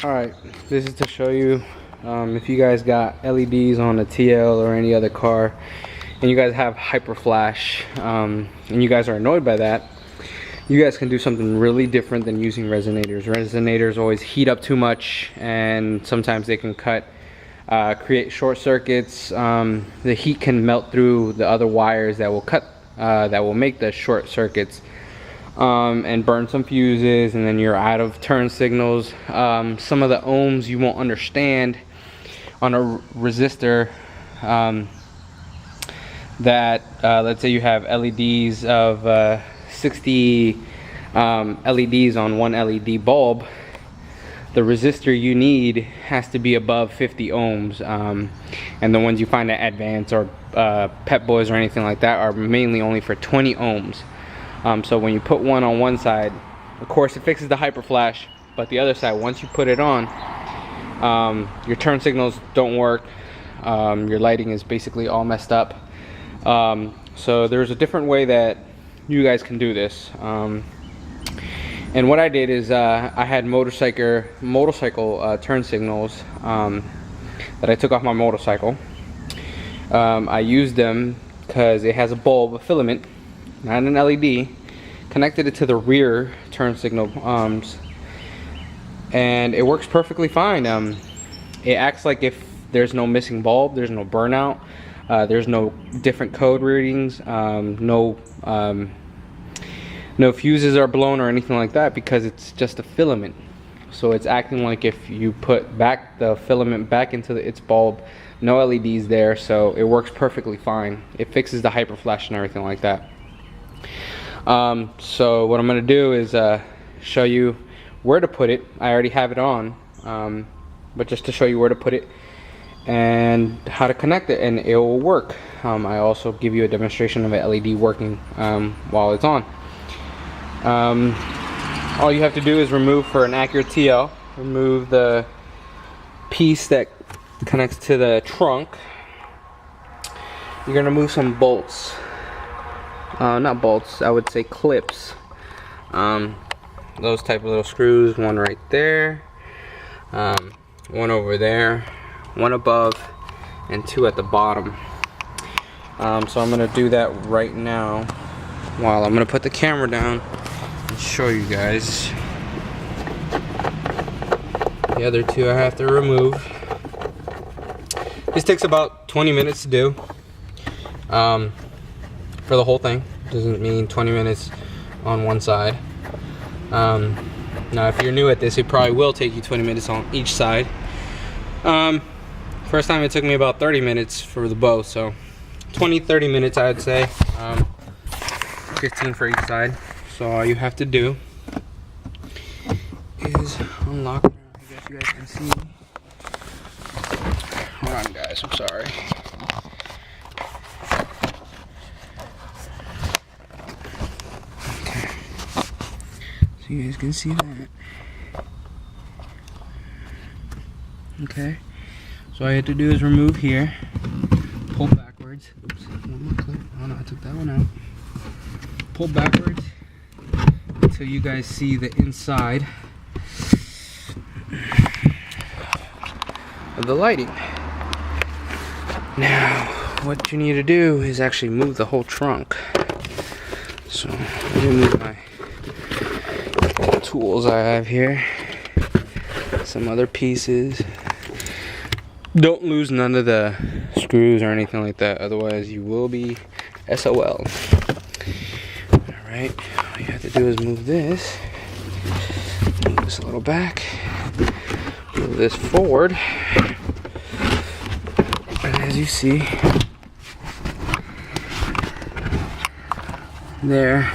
Alright, this is to show you if you guys got LEDs on a TL or any other car and you guys have hyper flash and you guys are annoyed by that, you guys can do something really different than using resonators. Resonators always heat up too much and sometimes they can create short circuits. The heat can melt through the other wires that will make the short circuits and burn some fuses, and then you're out of turn signals. Some of the ohms you won't understand on a resistor that let's say you have LEDs of 60 LEDs on one LED bulb. The resistor you need has to be above 50 ohms, and the ones you find at Advance or Pep Boys or anything like that are mainly only for 20 ohms. So when you put one on one side, of course it fixes the hyper flash, but the other side, once you put it on, your turn signals don't work. Your lighting is basically all messed up. So there's a different way that you guys can do this. And what I did is I had motorcycle turn signals that I took off my motorcycle. I used them because it has a bulb, a filament, not an LED, connected it to the rear turn signal and it works perfectly fine. It acts like if there's no missing bulb, there's no burnout, there's no different code readings, no fuses are blown or anything like that, because it's just a filament. So it's acting like if you put back the filament back into its bulb, no LEDs there, so it works perfectly fine. It fixes the hyper flash and everything like that. So what I'm going to do is show you where to put it. I already have it on, but just to show you where to put it and how to connect it, and it will work. I also give you a demonstration of an LED working while it's on. All you have to do is remove, for an Acura TL, remove the piece that connects to the trunk. You're going to move some bolts. Not bolts, I would say clips. Those type of little screws, one right there, one over there, one above, and two at the bottom. So I'm gonna do that right now while I'm gonna put the camera down and show you guys. The other two I have to remove. This takes about 20 minutes to do. For the whole thing. Doesn't mean 20 minutes on one side. Now if you're new at this, it probably will take you 20 minutes on each side. First time it took me about 30 minutes for the both, so 20-30 minutes I'd say. 15 for each side. So all you have to do is unlock it. I guess you guys can see. Hold on guys, I'm sorry. You guys can see that. Okay, so all I have to do is remove here, pull backwards. Oops, one more clip. Oh no, I took that one out. Pull backwards until you guys see the inside of the lighting. Now, what you need to do is actually move the whole trunk. So let me move my tools I have here, some other pieces. Don't lose none of the screws or anything like that, otherwise you will be SOL. Alright, all you have to do is move this a little back, move this forward, and as you see there,